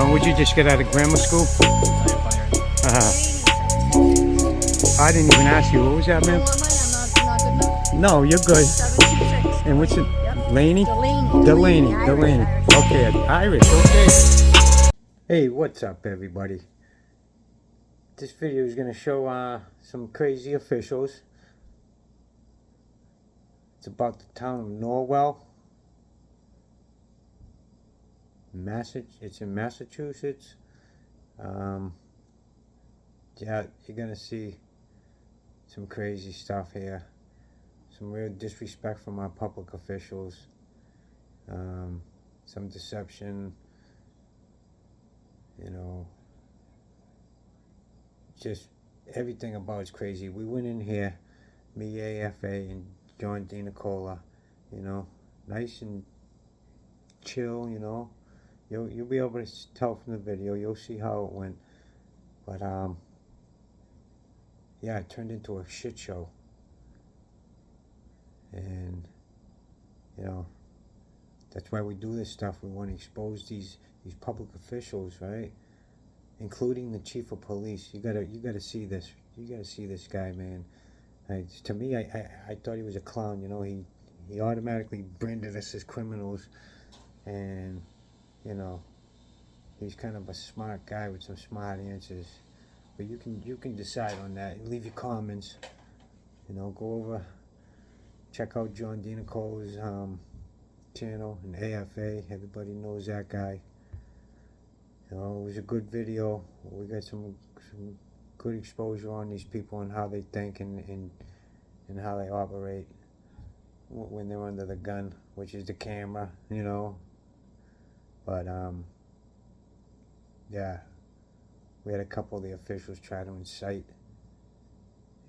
Oh, would you just get out of grammar school? I didn't even ask you. What was that, man? Oh, am I? I'm not good enough? No, you're good. 726. And what's it? Yep. Laney? Delaney. Delaney. Irish. Okay, Irish. Okay. Hey, what's up, everybody? This video is going to show some crazy officials. It's about the town of Norwell. It's in Massachusetts. Yeah, you're gonna see some crazy stuff here. Some real disrespect from our public officials. Some deception. You know, just everything about it's crazy. We went in here, M.A.A. and John D. Nicola, you know, nice and chill, you know. You'll be able to tell from the video. You'll see how it went. But yeah, it turned into a shit show. And you know, that's why we do this stuff. We want to expose these public officials, right? Including the chief of police. You gotta see this. You gotta see this guy, man. To me, I thought he was a clown. You know, he automatically branded us as criminals, and you know, he's kind of a smart guy with some smart answers. But you can decide on that. Leave your comments. You know, go over, check out John D. Nicola's channel and AFA. Everybody knows that guy. You know, it was a good video. We got some good exposure on these people and how they think and how they operate when they're under the gun, which is the camera, you know. But yeah, we had a couple of the officials try to incite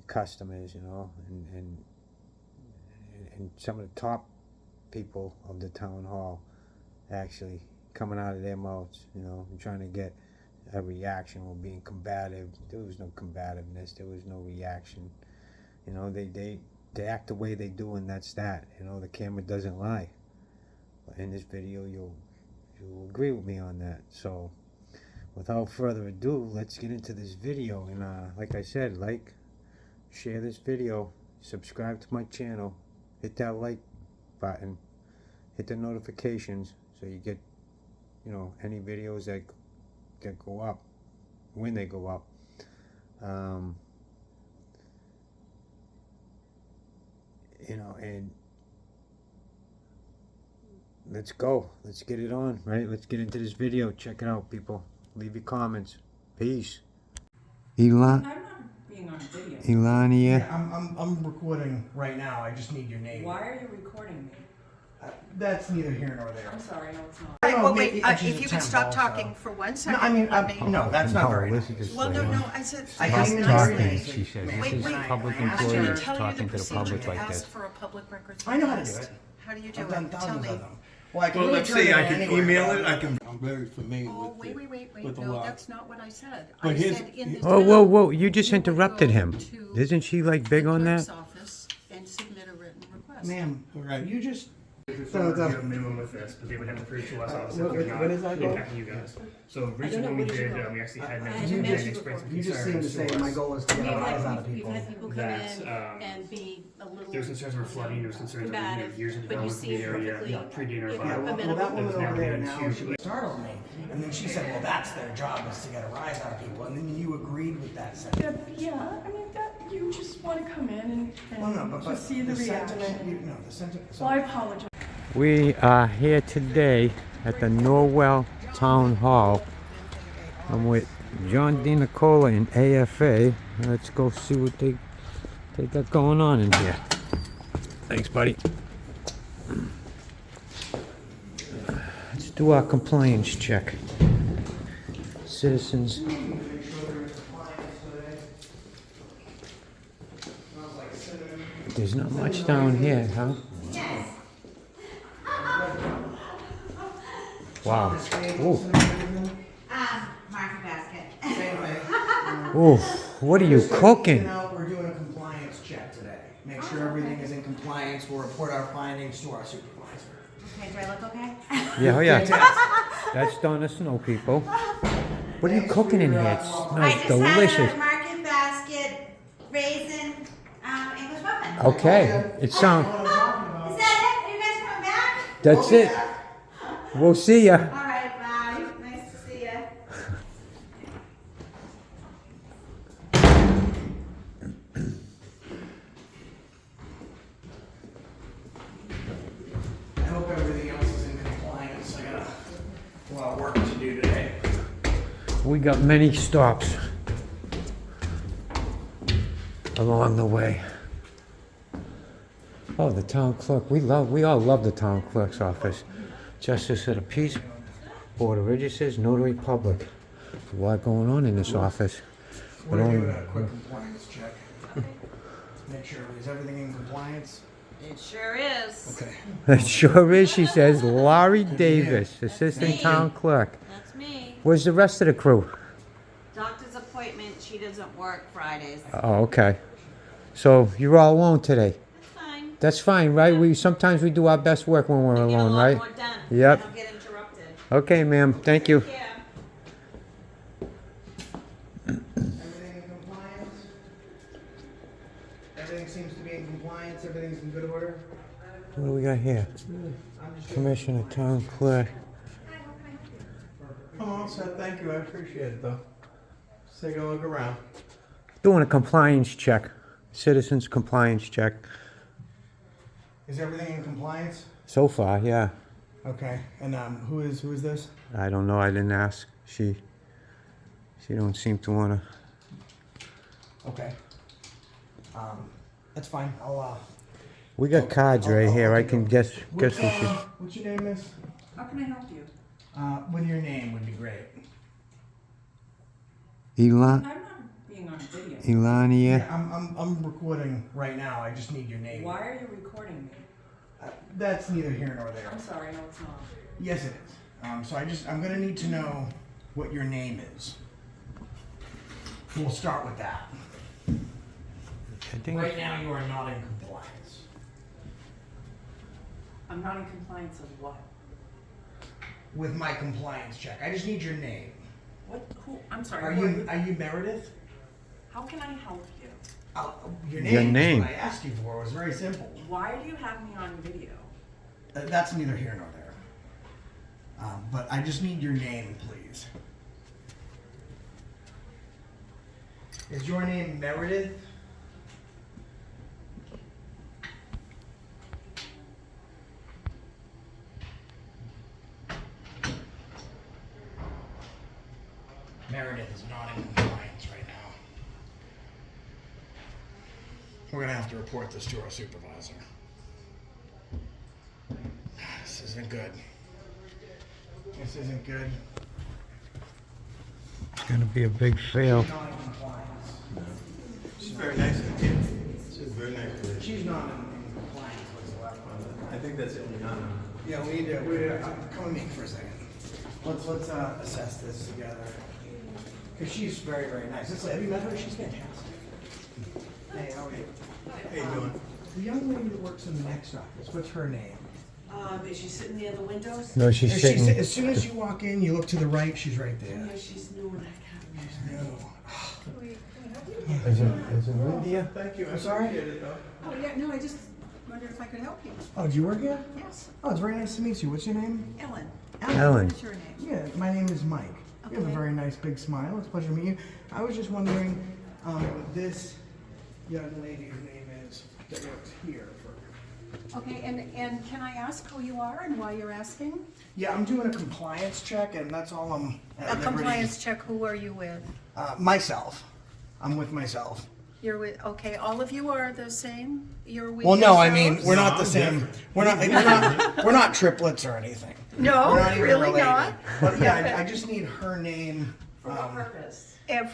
customers, you know, and some of the top people of the town hall actually coming out of their mouths, you know, and trying to get a reaction or being combative. There was no combativeness. There was no reaction. You know, they act the way they do, and that's that. You know, the camera doesn't lie. In this video, you'll agree with me on that. So without further ado, let's get into this video. And like I said, like, share this video, subscribe to my channel, hit that like button, hit the notifications so you get, you know, any videos that go up when they go up. You know, and let's go. Let's get it on, right? Let's get into this video. Check it out, people. Leave your comments. Peace. I'm not being on video. Elania. Yeah, I'm recording right now. I just need your name. Why are you recording me? That's neither here nor there. I'm sorry, no, it's not. Well, wait, it's if just you a could stop tempo, talking so. for 1 No, second. I mean, let me- no, that's not very this is nice. just Well, like, no, I said, I please came in talking, very she said. ma'am. This is Wait, public I asked I'm you going to to tell you the talking to the procedure public to like ask this. for a public records I know how to do request. it. How do you do I've done it? Tell thousands me. of them. Well, I can Well, really let's turn see, it I can anywhere, email but it, I'm very familiar Oh, with wait, with the no, law. that's not what I said. But I here's- said in the Whoa, town, you just would interrupted go him. to Isn't she like big the on clerk's that? office and submit a written request. Ma'am, Right. you just... Before we get a minimum with this, but they would have to prove to us obviously what- they're not what is that called? impacting you guys. So originally when we did, we actually had members You come in just- and express some You just seem to concerns say to my us. goal is to get a rise out of We've people. had people come That, in and be a little. There was concerns over flooding, there was concerns over combative, years of but you development in the seem area, perfectly predating our you know, Yeah, file. well, amenable. that woman That's over now there been now, two. she startled me. And then she said, well, that's their job, is to get a rise out of people. And then you agreed with that sentiment. Yeah, I mean, that, you just want to come in and Well, no, but just see the reaction. sentiment, no, the sentiment. Well, I apologize. We are here today at the Norwell Town Hall. I'm with John D. Nicola and AFA. Let's go see what they got going on in here. Thanks, buddy. Let's do our compliance check. Citizens. There's not much down here, huh? Wow. Ooh. Market basket. Ooh. What are you cooking? We're doing a compliance check today. Make sure everything is in compliance. We'll report our findings to our supervisor. Okay, do I look okay? Yeah, oh yeah. That's Donna Snow, people. What are you cooking in here? It I smells just delicious. had a market basket raisin English muffin. Okay, it sounds. Is that it? Are you guys coming back? That's it. We'll see ya. All right, bye. Nice to see you. I hope everything else is in compliance. I got a lot of work to do today. We got many stops along the way. Oh, the town clerk. We all love the town clerk's office. Justice of the Peace, Board of Registers, Notary Public. There's a lot going on in this office. We're But gonna only- do a quick compliance check. Make sure, is everything in compliance? It sure is. Okay. It sure is, she says. Laurie Davis, Assistant me. Town Clerk. That's me. Where's the rest of the crew? Doctor's appointment, she doesn't work Fridays. Oh, okay. So you're all alone today. That's fine. That's fine, right? Sometimes we do our best work when we're Get a alone, lot right? more done. Yep. I don't get interrupted. Okay, ma'am. Thank you. Yeah. Everything in compliance? Everything seems to be in compliance, everything's in good order? What do we got here? I'm just Commissioner, Town Clerk. I'm all set, thank you, I appreciate it though. Just take a look around. Doing a compliance check. Citizens compliance check. Is everything in compliance? So far, yeah. Okay, and who is this? I don't know. I didn't ask. She don't seem to wanna. Okay. That's fine, I'll, We got cards right here. I can guess what she. what's your name, miss? How can I help you? With your name would be great. Elon. I'm not being on video. Elania. I'm recording right now, I just need your name. Why are you recording me? That's neither here nor there. I'm sorry, no, it's not. Yes, it is. So I'm gonna need to know what your name is. We'll start with that. I think. Right now, you are not in compliance. I'm not in compliance of what? With my compliance check, I just need your name. What? Who? I'm sorry. Are who you Meredith? How can I help you? Your Your name. name. Is what I asked you for. It was very simple. Why do you have me on video? That's neither here nor there. But I just need your name, please. Is your name Meredith? Meredith is not in compliance right now. We're gonna have to report this to our supervisor. This isn't good. This isn't good. It's gonna be a big fail. Not in compliance. She's very nice of you. She's very nice of you. She's not in compliance whatsoever. I think that's Ileana. Yeah, we need to, come with me for a second. Let's assess this together. Cause she's very, very nice. Have you met her? She's fantastic. Hey, how are you? How you doing? The young lady that works in the next office, what's her name? Is she sitting near the windows? No, she's As sitting. as soon as you walk in, you look to the right, she's right there. Yeah, she's new in that cabinet. No. Is it India? Thank you, I I'm sorry? appreciate it though. Oh, yeah, no, I just wondered if I could help you. Oh, do you work here? Yes. Oh, it's very nice to meet you. What's your name? Ellen. Ellen. What's your name? Yeah, my name is Mike. You have a Okay. very nice big smile. It's a pleasure to meet you. I was just wondering, this young lady's name is that works here for. Okay, and can I ask who you are and why you're asking? Yeah, I'm doing a compliance check, and that's all I'm. at A liberty- compliance check, who are you with? Myself. I'm with myself. You're with, okay, all of you are the same? You're with Well, no, I mean yourselves? we're No, not the I'm same. different. We're not triplets or anything. No, We're not even really related. not? But yeah, I just need her name. For what purpose? And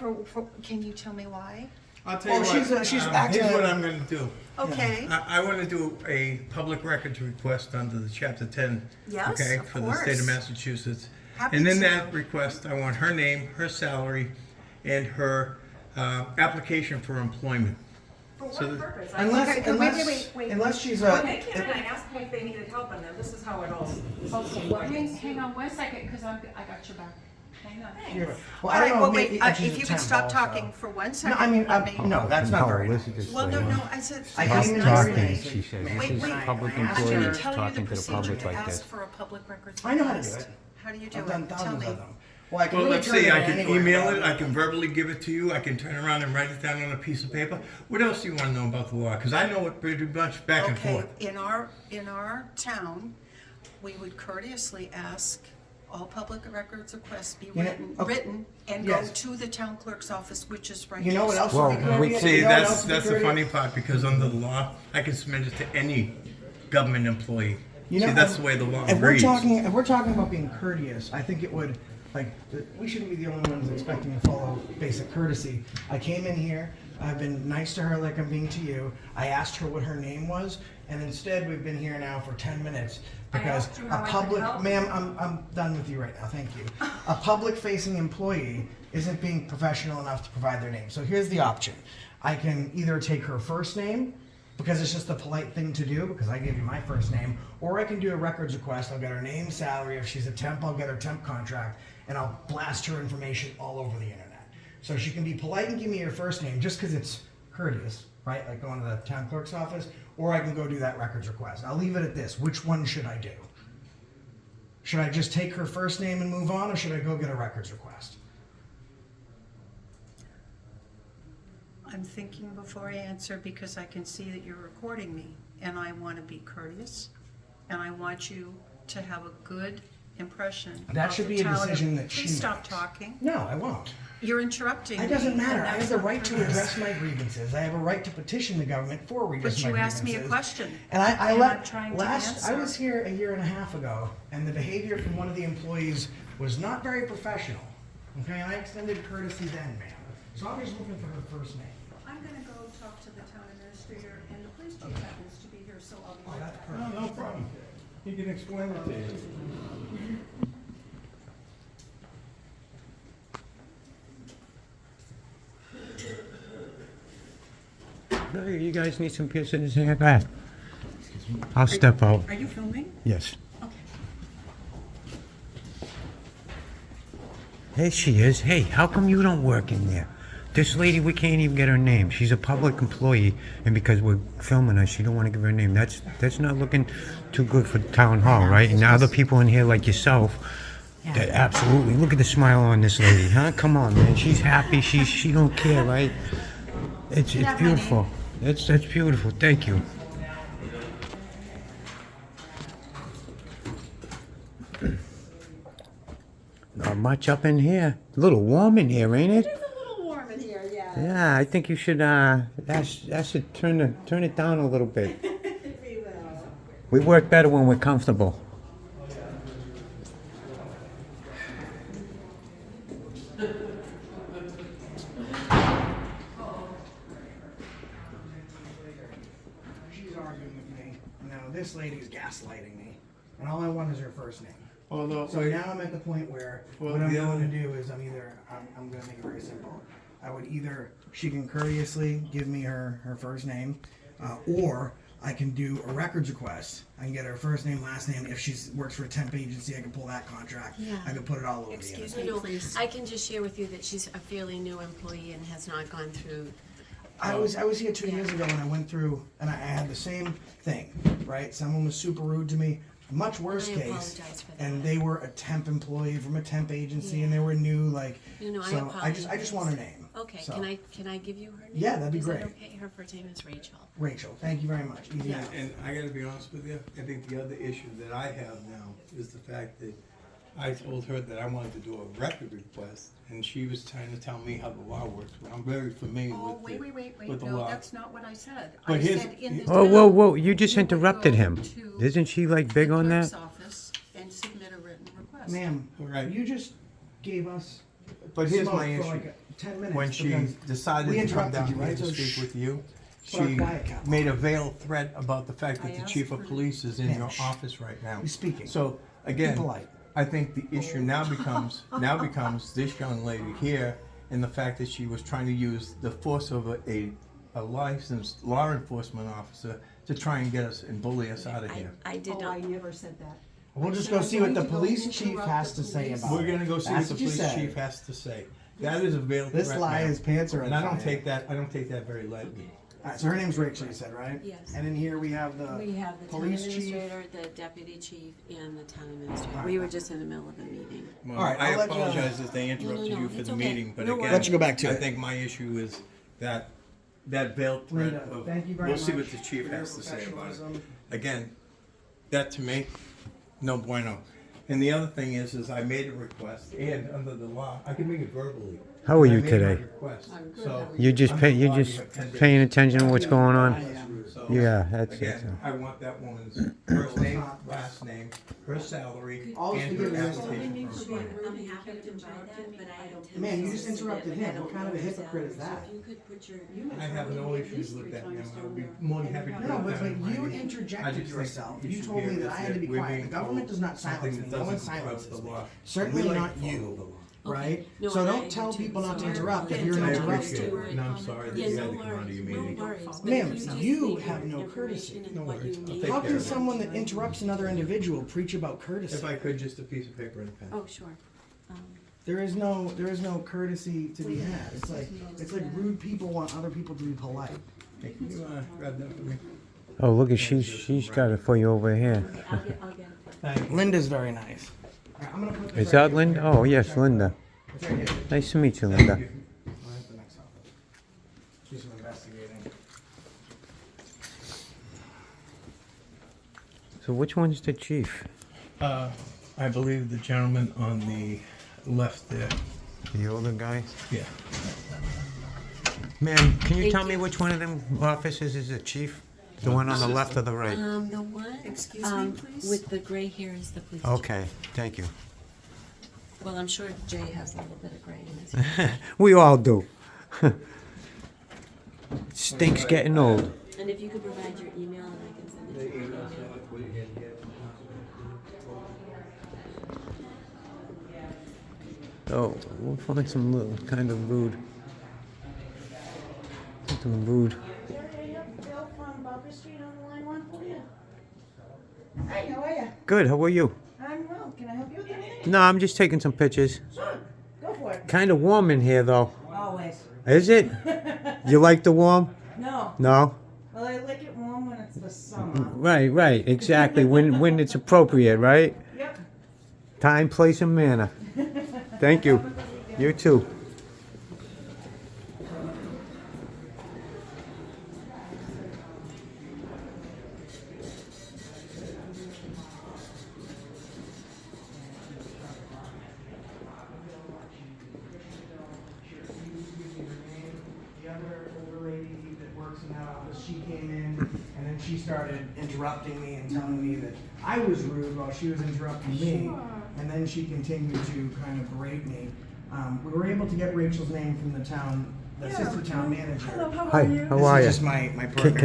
can you tell me why? I'll tell you Oh, what. she's acting. Here's what I'm gonna do. Okay, I want to do a public records request under the Chapter 10. Yes, Okay, of for the state course. of Massachusetts. Happy And in to. that request, I want her name, her salary, and her application for employment. For So- what purpose? Unless, Okay, unless, wait. unless she's When a, they came in, I asked them if they needed help, and then this is how it all. Hang on 1 second, because I got your back. Hang on. well, All I right, don't know, well, maybe wait, she's if a you could temp stop also. talking for 1 No, second. I mean, let me- no, that's not very listen nice. to Well, no, this no, lady. I said. I Stop came in talking, very she nicely, said. ma'am, This is and I public asked I'm her- gonna employees tell you talking the to the procedure public to like ask this. for a public records I know how to request. do it. How do you do I've done it? Tell thousands me. of them. Well, I can Well, really let's turn see, it I in can anywhere, email but- it, I can verbally give it to you, I can turn around and write it down on a piece of paper. What else do you want to know about the law? Because I know it pretty much back and Okay, forth. in our town, we would courteously ask all public records requests be You know, okay. written and go Yes. to the town clerk's office, which is right. You know what else Well, would be we courteous? See, You know what else that's would be the courteous? funny part, because under the law, I can submit it to any government employee. You know, See, that's the way the law if reads. if we're talking about being courteous, I think it would, like, we shouldn't be the only ones expecting to follow basic courtesy. I came in here, I've been nice to her like I'm being to you. I asked her what her name was, and instead we've been here now for 10 minutes because asked you a how I could public, help. ma'am, I'm done with you right now, thank you. A public-facing employee isn't being professional enough to provide their name. So here's the option. I can either take her first name, because it's just a polite thing to do, because I gave you my first name, or I can do a records request. I'll get her name, salary. If she's a temp, I'll get her temp contract, and I'll blast her information all over the internet. So she can be polite and give me her first name just because it's courteous, right? Like going to the town clerk's office, or I can go do that records request. I'll leave it at this. Which one should I do? Should I just take her first name and move on, or should I go get a records request? I'm thinking before I answer because I can see that you're recording me, and I want to be courteous, and I want you to have a good impression. That of should the be a town of- decision that she Please stop makes. talking. No, I won't. You're interrupting me. It doesn't matter. and I that's have the not right to courteous. address my grievances. I have a right to petition the government for redress But my you grievances. asked me a question. And I And let I'm trying to last. I answer. was here a year and a half ago, and the behavior from one of the employees was not very professional. Okay, and I extended courtesy then, ma'am. So I'm just looking for her first name. I'm gonna go talk to the town administrator, and the police chief happens to be here, so I'll be Oh, right that's back. perfect. No problem. He can explain it to you. Hey, you guys need some piercings here? Go ahead. I'll step out. Are you filming? Yes. Okay. There she is. Hey, how come you don't work in there? This lady, we can't even get her name. She's a public employee, and because we're filming her, she don't want to give her name. That's not looking too good for town hall, right? And other people in here like yourself, that absolutely. Look at the smile on this lady, huh? Come on, man. She's happy. She don't care, right? It's beautiful. That's beautiful. Thank you. Not much up in here. A little warm in here, ain't it? It's a little warm in here, yeah. Yeah, I think you should ask to turn it down a little bit. We will. We work better when we're comfortable. She's arguing with me. No, this lady's gaslighting me, and all I want is her first name. Although, So now I'm at the point where Well, what I'm the going other- to do is I'm going to make it very simple. I would either, she can courteously give me her first name, or I can do a records request. I can get her first name, last name. If she works for a temp agency, I can pull that contract. Yeah. I can put it all over Excuse the me, internet. please. I can just share with you that she's a fairly new employee and has not gone through. I was here 2 years ago and I went through and I had the same thing, right? Someone was super rude to me. Much worse I case, apologize for and that. they were a temp employee from a temp agency, and Yeah. they were new. Like, No, I so apologize. I just want her name. Okay, So, can I give you her name? Yeah, that'd be Is great. that okay? Her first name is Rachel. Rachel, thank you very much. Easy Yeah. enough. and I gotta be honest with you, I think the other issue that I have now is the fact that I told her that I wanted to do a record request, and she was trying to tell me how the law works, but I'm very familiar Oh, with wait, with the no, law. that's not what I said. But I here's- said in the Oh, town, whoa, whoa! You just you would interrupted go him. to Isn't she like big the on clerk's that? office and submit a written request. Ma'am, Right. you just gave us But here's smoke my for issue. like 10 minutes. When she because decided we to come interrupted down you, here right? to So speak shh. with you, Put our she quiet cap on. made a veiled threat about the fact I that the asked chief of for- police is in Ma'am, your shh. office right now. He's speaking. So, again, Be polite. I think the issue now becomes this young lady here and the fact that she was trying to use the force of a a licensed law enforcement officer to try and get us and bully us out of here. I did Oh, not. I never said that. We'll just go see what the police chief has to say about We're it. gonna go see That's what the you police said. chief has to say. That is a veiled This threat, lie, ma'am. his pants are on And I don't fire. take that very lightly. Alright, so her name's Rachel, you said, right? Yes. And in here we have the We have the town police chief. administrator, the deputy chief, and the town administrator. Alright. We were just in the middle of a meeting. Well, All right, I I'll let you- apologize if they interrupted no, you for it's the okay. meeting, but No again. worries. Let you go back to I it. think my issue is that veiled threat Linda, of, thank you very we'll see much what the chief for your has to say about it. professionalism. Again, that to me, no bueno. And the other thing is I made a request, and under the law, I can make it verbally. How are I you made my today? request. So, You just under pay, the you law, just have 10 days. paying attention to what's going on? So, Yeah, that's it. Again, I want that woman's first name, last name, her salary, All and we her give is- application for employment. I'm happy to provide that, but I intend. Man, you to just submit interrupted it, him. but I What don't kind of a know his hypocrite is salary. that? So if you could put your. I have no issues with that, ma'am. I would be more than happy to. No, put but that in you writing. I interjected just think yourself. it You should told be me that I had to be we're quiet. being The government told does not something silence me. that No one doesn't corrupt silences the me. law. Certainly We like not to follow you. the law. Right? No, So and I don't do tell too. people not to So interrupt if yeah, you're an I don't appreciate interrupter. it, and I'm sorry that Yeah, you no had to come out of your worries, meeting. no worries. But Ma'am, if you just you leave have your no information courtesy. and No what worries. you I'll need. take How care can of it. someone that interrupts another individual preach about courtesy? If I could, just a piece of paper and a pen. Oh, sure. Um, There is no courtesy to be had. It's like rude people want other people to be polite. Hey, can you grab that for me? Oh, look at she's got it for you over here. I'll get it. Thank you. Linda's very nice. Alright, I'm gonna put this Is right that here. Linda? Oh, yes, Linda. It's right here. Nice to meet you, Linda. I'll have the next office. Do some investigating. So which one's the chief? I believe the gentleman on the left there. The older guy? Yeah. Ma'am, can you Thank tell me you. which one of them officers is the chief? The one on the left or the right? The one. Excuse me, please? With the gray hair is the police chief. Okay, thank you. Well, I'm sure Jay has a little bit of gray in his hair. We all do. Stinks getting old. And if you could provide your email and I can send it to you. Oh, we'll find some little kind of rude. Something rude. Bill from Barbara Street on the line one for you. Hi, how are you? Good, how are you? I'm well. Can I help you with anything? No, I'm just taking some pictures. Sure. Go for it. Kind of warm in here, though. Always. Is it? You like the warm? No. No? Well, I like it warm when it's the summer. Right, exactly. When it's appropriate, right? Yep. Time, place, and manner. Thank you. You too. The other older lady that works in that office, she came in and then she started interrupting me and telling me that I was rude while she was interrupting me. And then she continued to kind of berate me. We were able to get Rachel's name from the town, the assistant town manager. Hello, how Hi, are you? how are you? This is just my partner.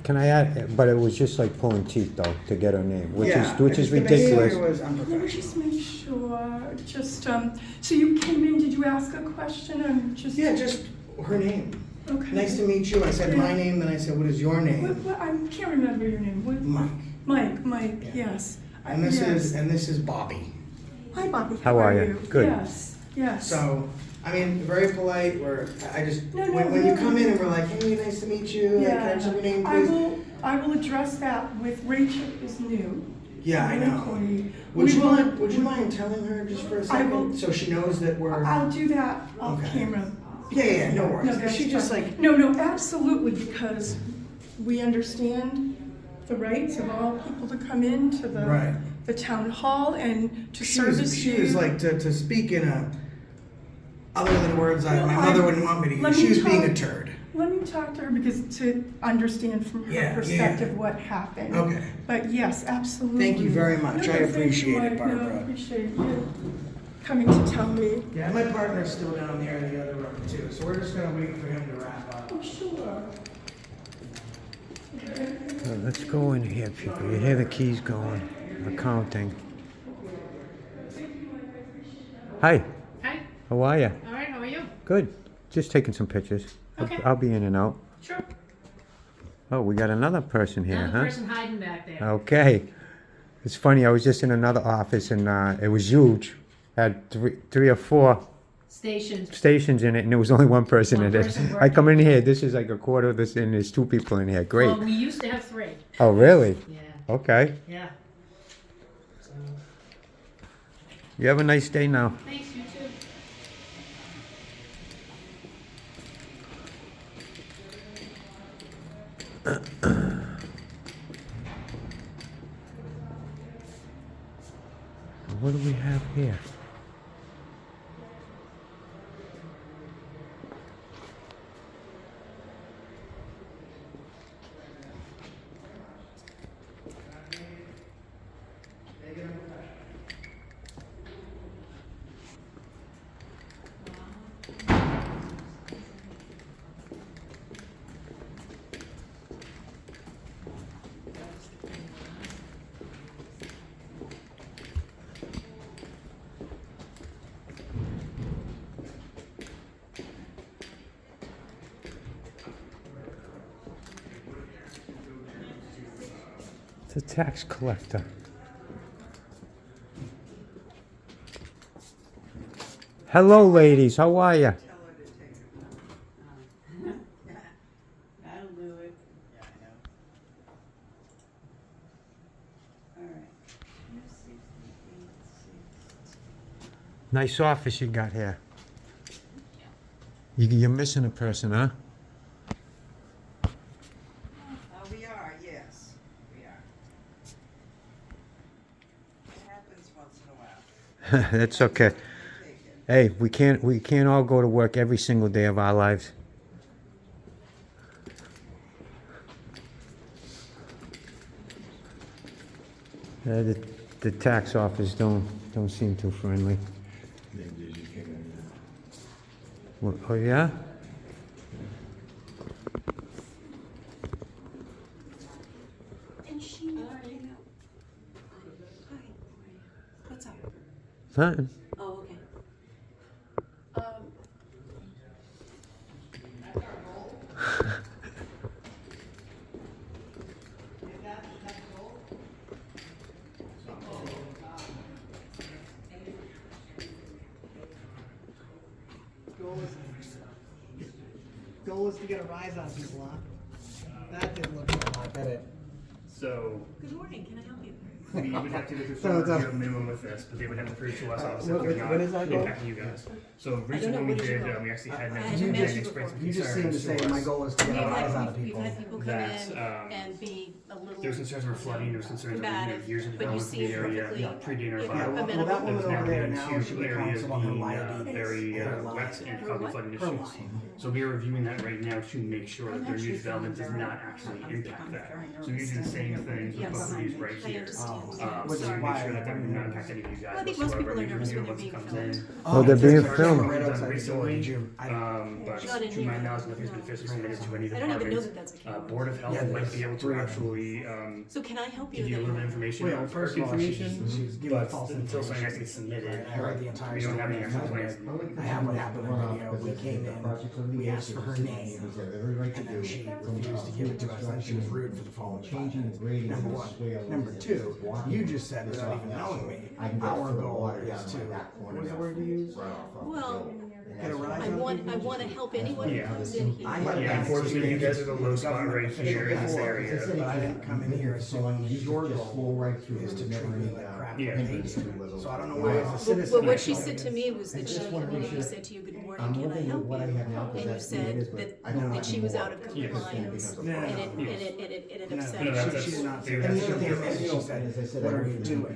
Can I add, but it was just like pulling teeth though, to get her name, which Yeah, is the behavior ridiculous. was Let me unprofessional. just make sure, so you came in, did you ask a question? I'm just. Yeah, just her name. Okay. Nice to meet you. I said my name, then I said, what is your name? I can't remember your name. What? Mike. Mike, Yeah. yes. And this Yes. is Bobby. Hi, Bobby. How are you? Good. Yes. So, I mean, very polite. I just No, no, when you no. come in and we're like, hey, nice to meet you. Like, can I have your name, please? I will address that with Rachel is new. Yeah, I New know. employee. Would We you will- mind? Would you mind telling her just for a I will- second, so she knows that we're? I'll do that off Okay. camera. Yeah, no worries. that's She just fine. like No, absolutely, because we understand the rights of all people to come in to Right. the town hall and to service you. she was like to speak in a other than words Well, my mother wouldn't want me to let use. She me was being a talk- turd. Let me talk to her because to understand from her Yeah, perspective yeah. what happened. Okay. But yes, absolutely. Thank you very much. I thank you, appreciate it, Mike. No, Barbara. I appreciate you coming to tell me. Yeah, my partner's still down there in the other room too, so we're just gonna wait for him to wrap up. Oh, sure. So let's go in here, people. You hear the keys going, accounting. Hi, Hi. how are you? All right. How are you? Good. Just taking some pictures. Okay. I'll be in and out. Sure. Oh, we got another person here, Another huh? person hiding back there. Okay. It's funny, I was just in another office and it was huge. Had three or four Stations. stations in it and there was only one person One in it. person I come in working. here, this is like a quarter of this and there's 2 people in here. Great. Well, we used to have 3. Oh, really? Yeah. Okay. Yeah. So, You have a nice day now. thanks, you too. What do we have here? It's a tax collector. Hello, ladies. How are you? That'll do it. Yeah, I know. All right. Nice office you got here. You're missing a person, huh? We are, yes, we are. It happens once in a while. That's okay. Hey, we can't all go to work every single day of our lives. The tax office don't seem too friendly. What, oh yeah? And she never came out. Hi. What's up? Nothing. Oh, okay. Goal is to get a rise out of people, huh? That didn't look so hot, did it? So Good morning, can I help you? we would have to go through So some it's review minimum with this, but they would have to prove to us obviously what- if they're what is not that goal? impacting you guys. So know, recently when we what is your did, goal? we actually had I members haven't who met did you express some You just seem to concerns say to my us goal is to get a rise out of We've people. had people come that, in um, and be a little. There's concerns over flooding, there's concerns over combative, years of but you development in the seem area, perfectly predating our yeah, fire. Well, amenable. that woman That's over now there leading now, to she be areas counsel on her being diabetes. very Her wet line. and Her causing what? flooding Her issues. line. So we are reviewing that right now to make sure that I'm their new actually development does feeling not very- actually I'm impact that. very So we're using the same things with Yes. both of these right I here. understand. Which So is we make why sure that that I'm would not impact any of you Well, I guys think most people whatsoever. are You nervous review when it once they're it comes being in. Oh, they're being there's a filmed. camera right Done outside the door, recently, did you? But Not in to my here. knowledge, nothing's been officially submitted to any I don't even know departments. that that's a camera. Board of Health Yeah, might there's be able to three of them. actually So can I help you give you a with little bit of anything? information Well, on first Clerk of all, she's information, giving but false until something has to information. get submitted, I heard the entire we don't have story. any actual plans. I have what happened in video. We came in, we asked for her name, and then she refused to give it to us, then she was rude for the phone. Number one. Number two, you just said without even knowing me, our goal is to, what was the word you used? Well, Get a rise I out of want, people? I want to help anyone who Yeah. comes in here. I had Yeah, unfortunately, you guys are the low spot right here in this area. But I didn't come in here assuming your goal is to treat me like crap. Yeah. So I don't know why as a But citizen. what I she feel said to me was that she immediately said to you, good morning, can I help you? And you said that she was out of compliance, and it upset No, her. that's- She did not say Yeah. that. She came in and she said, what are you doing?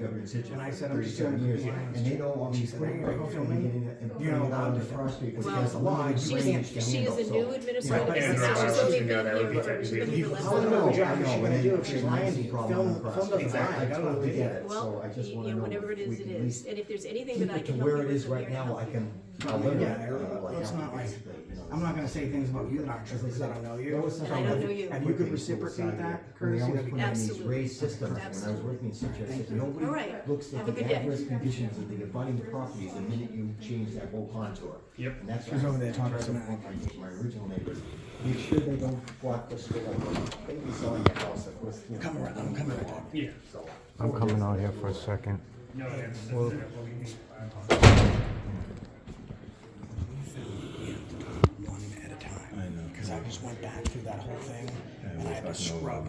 And I said, I'm just doing compliance. And she said, are you gonna film me? You're not allowed to film. It's against the law. You can't film. She is a new administrative Right. assistant, she's only been That would be here technically for less How than a know month. what job is she gonna do if she's lying to you? Film doesn't lie. I got it on video. Well, whatever it is, it is, and if there's anything that I can help where you it with, is I'm right here to now, help I you. can. Yeah, let's not like, I'm not gonna say things about you that aren't true because I don't know you. And I don't know you. And you could reciprocate that courtesy, that'd be Absolutely. Raised systems, when I was Absolutely. working in such a, Thank you. nobody All right. looks Have at a the good day. adverse conditions of the abutting properties the minute you change that whole contour. Yep. And that's Who's over there talking to smack? my original neighbors. Make sure they don't block the street up. They be selling the house, of course, you know. Come around, I'm coming right back. Yeah. So, I'm coming out here for a second. No, that's Well- what we need. One at a time. I know. Because I just went back through that whole thing and I had to scrub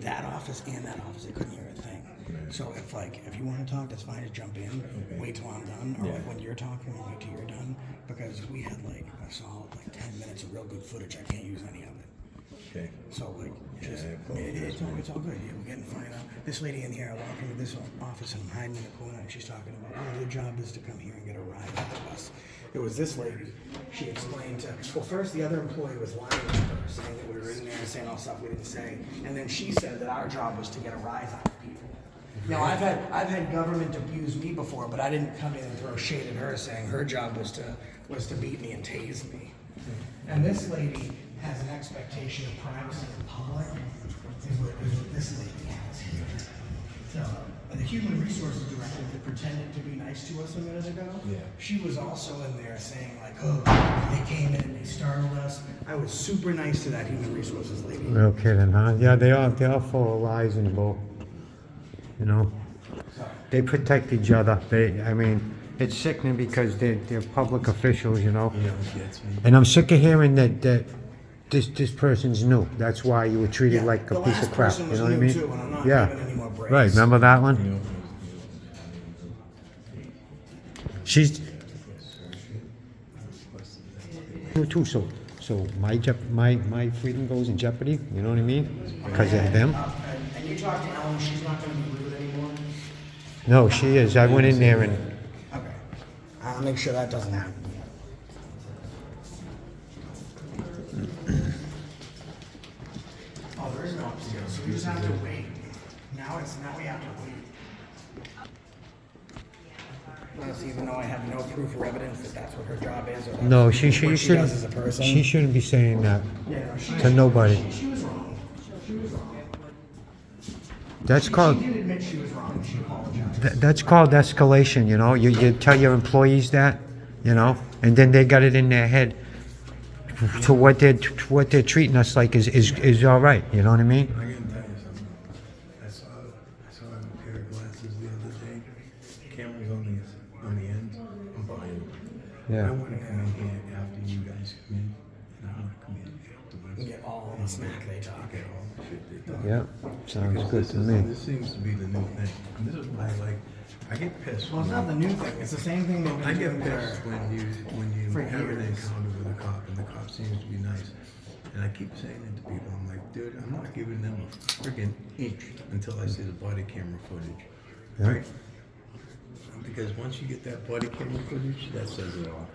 that office and that office. I couldn't hear a thing. So if you want to talk, that's fine. Just jump in. Wait till I'm done, or like when you're talking, wait till you're done. Because we had like a solid 10 minutes of real good footage. I can't use any of it. Okay. So it's all good. Yeah, we're getting fine out. This lady in here, I walk into this office and I'm hiding in the corner and she's talking about, oh, your job is to come here and get a ride out of us. It was this lady. She explained to, well, first the other employee was lying to her, saying that we were in there and saying all stuff we didn't say. And then she said that our job was to get a rise out of people. Now I've had government abuse me before, but I didn't come in and throw shade at her saying her job was to beat me and tase me. And this lady has an expectation of privacy in public, is what this lady has here. So, the human resources director that pretended to be nice to us a minute ago, she was also in there saying like, oh, they came in and they startled us. I was super nice to that human resources lady. No kidding, huh? Yeah, they all full of lies and bull. You know, they protect each other. I mean, it's sickening because they're public officials, you know. And I'm sick of hearing that this person's new. That's why you were treated like a the piece last of crap. person You was know what I new mean? too, and I'm not Yeah. giving any more breaks. Right. Remember that one? She's new too. So my freedom goes in jeopardy. You know what I mean? Because of them. And you talk to Ellen, she's not going to be rude anymore? No, she is. I went in there and. Okay. I'll make sure that doesn't happen. Oh, there is no upstairs, so we just have to wait. Now we have to wait. Yes, even though I have no proof or evidence that that's what her job is, or that's No, what she she shouldn't. does as a person. She shouldn't be saying that Yeah, no, she- to nobody. She was wrong. She was wrong. That's called. She did admit she was wrong, and she apologized. That's called escalation. You know, you tell your employees that, you know, and then they got it in their head to what they're treating us like is all right. You know what I mean? I gotta tell you something. I saw a pair of glasses the other day. Cameras on the end. I'm buying them. Yeah. I want to come in here after you guys come in, and I want to come in afterwards. You get all the smack they talk. Get all the shit they talk. Yeah, sounds Because good to me. This seems to be the new thing. And this is why, I get pissed. Well, it's not the new thing. It's the same thing they've I been get doing pissed for. when you for have an years. encounter with a cop and the cop seems to be nice. And I keep saying it to people. I'm like, dude, I'm not giving them a friggin' inch until I see the body camera footage. Yeah. Right? Because once you get that body camera footage, that says it all.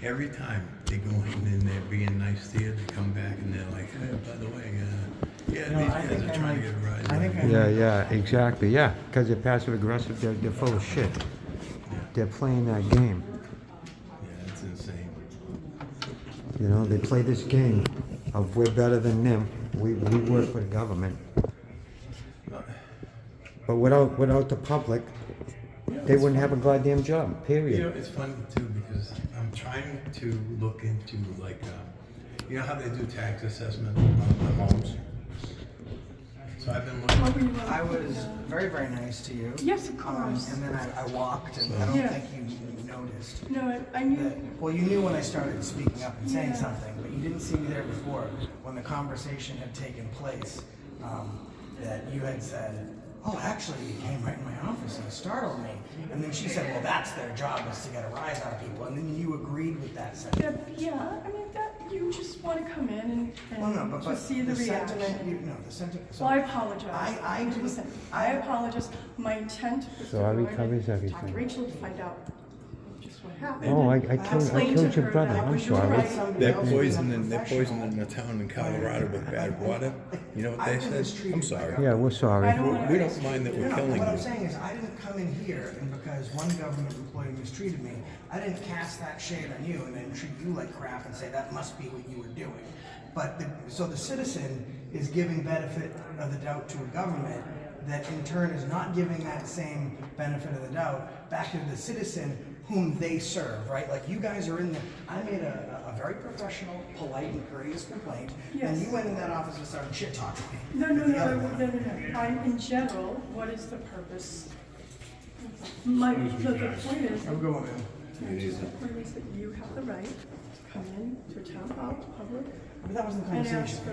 Every time they go in and they're being nice to you, they come back and they're like, hey, by the way, yeah, No, these I guys think are I trying might- to get a ride. I think I- Yeah, exactly. Yeah, because they're passive aggressive. They're full of shit. They're playing that game. Yeah, it's insane. You know, they play this game of we're better than them. We work for the government. But without the public, they wouldn't have a goddamn job, You know, period. it's funny too because I'm trying to look into you know how they do tax assessment on the homes? So I've been looking. I was very, very nice to you. Yes, of course. And then I walked, and I don't Yeah. think you noticed. No, I knew. That, well, you knew when I started speaking up and saying Yeah. something, but you didn't see me there before when the conversation had taken place. That you had said, "Oh, actually, you came right in my office and it startled me." And then she said, "Well, that's their job is to get a rise out of people." And then you agreed with that sentiment. Yeah, I mean, that you just want to come in and Well, no, but just see the reaction. sentiment, the sentiment. So Well, I apologize. I didn't- Listen, I apologize. My intent was Sorry to go in covers and everything. talk to Rachel to find out is what happened. Oh, I explained killed to your her brother. that I'm was your sorry. right. They're poisoning the town in Colorado with bad water. You know what they said? I'm sorry. Yeah, we're sorry. We don't mind that we're killing What I'm you. saying is, I didn't come in here, and because one government employee mistreated me, I didn't cast that shade on you and then treat you like crap and say that must be what you were doing. But so the citizen is giving benefit of the doubt to a government that in turn is not giving that same benefit of the doubt back to the citizen whom they serve, right? Like you guys are in the, I made a very professional, polite, and courteous complaint, and Yes. you went in that office and started shit talking me. No. I'm In general, what is the purpose? The point is, going in. the point is that you have the right to come in to town hall, public. But that wasn't the And conversation. ask for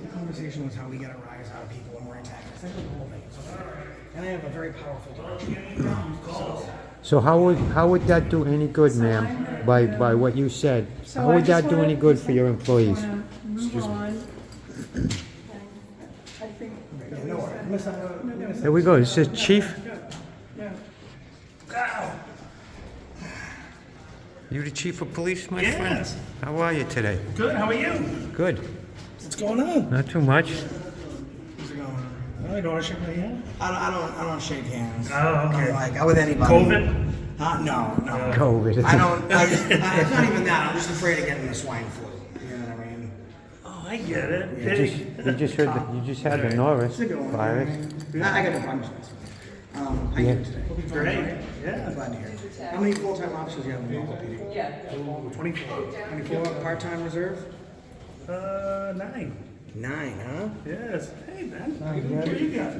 The conversation was how we get a rise out of people when we're antagonists. That's the whole thing. And I have a very powerful direction. So how would that do any good, ma'am? By what you said, So how I would just that do wanna- any good for your employees? Move on. I think. Yeah, no worries. There we go. It says chief. Yeah. You the chief of police, my Yes. friend? How are you today? Good, how are you? Good. What's going on? Not too much. Oh, you don't want to shake my hand? I don't shake hands. Oh, okay. I'm with anybody. COVID? No. COVID. I don't. It's not even that. I'm just afraid of getting the swine flu. You know what I mean? Oh, I get it. You just had the Norris virus. I got no problems. How you Yeah. doing today? Hope you're doing Great. all right. Yeah. I'm glad to hear it. How many full-time officers do you have in local PD? 24. 24 part-time reserve? 9. 9, huh? Yes. Hey, man. What do you got?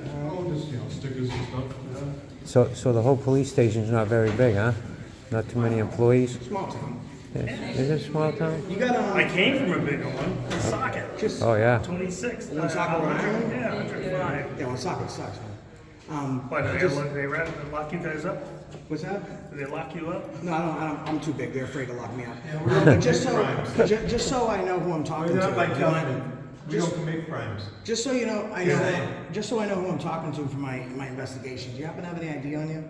So the whole police station's not very big, huh? Not too many employees. Small town. Is it a small town? You got I came from a bigger one. Socket. just Oh yeah. 26. Woonsocket, Rhode Island? Yeah, 105. yeah. Well, soccer sucks, man. Why, did just- they lock you guys up? What's that? Did they lock you up? No, I don't. I'm too big. They're afraid to lock me up. But just so I know who I'm talking to. We don't commit crimes. Just so you know, Just so I know who I'm talking to for my investigation. Do you happen to have any ID on you?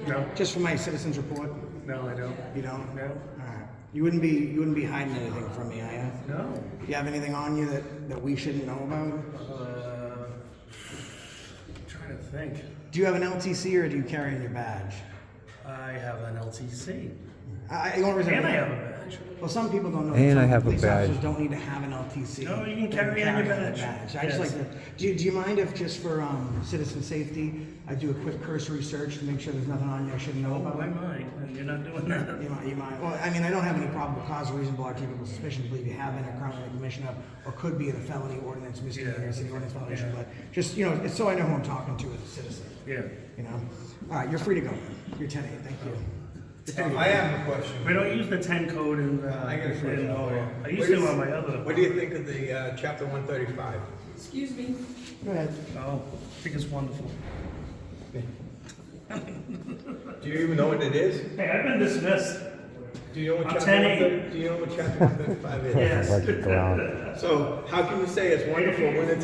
No. Just for my citizens report. No, I don't. You don't? No. All right. You wouldn't be hiding anything from me, are you? No. Do you have anything on you that we shouldn't know about? Trying to think. Do you have an LTC or do you carry in your badge? I have an LTC. The only reason And I have a badge. Well, some people don't know. And that I have a police badge. officers don't need to have an LTC. No, you can They carry on your the badge. I just Yes. like to. Do you mind if just for citizen safety, I do a quick cursory search to make sure there's nothing on you I shouldn't know Oh, about? I might, and you're not doing that. You might. Well, I mean, I don't have any probable cause or reasonable articulable suspicion to believe you have been or currently in the commission of, or could be in a felony ordinance, misdemeanor, Yeah. city ordinance violation. Yeah. But just it's so I know who I'm talking to as a citizen. Yeah. You know. All right, you're free to go. You're 10-8. Thank you. I have a question. We don't use the 10 code in. I got a question. I used to on my other. What do you think of the chapter 135? Excuse me. Go ahead. Oh, I think it's wonderful. Do you even know what it is? Hey, I've been dismissed. Do you know what I'm chapter 10-8. 130 Do you know what chapter 135 is? Yes. Budget go out. So how can you say it's wonderful when it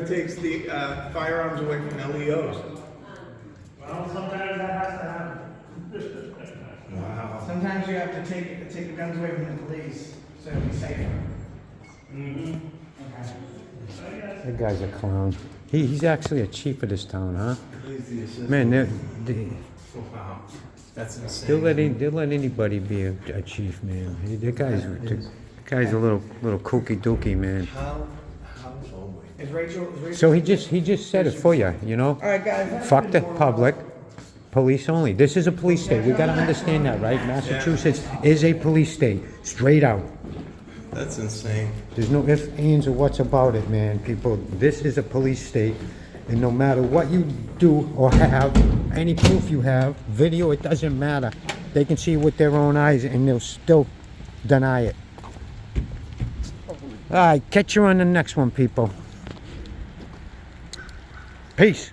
takes the firearms away from LEOs? Well, sometimes that has to happen. Wow. Sometimes you have to take the guns away from the police so it'll be safer. Mm-hmm. Okay. That guy's a clown. He's actually a chief of this town, huh? He's the assistant. Man, Wow. That's insane. they'll let anybody be a chief, man. That guy's a little kooky dooky, man. How, oh my. Is Rachel? So he just said it for you, you know? All right, guys. Fuck the public. Police only. This is a police state. We gotta understand that, right? Massachusetts is a police state. Straight out. That's insane. There's no ifs, ands, or what's about it, man. People, this is a police state. And no matter what you do or have, any proof you have, video, it doesn't matter. They can see it with their own eyes and they'll still deny it. All right, catch you on the next one, people. Peace.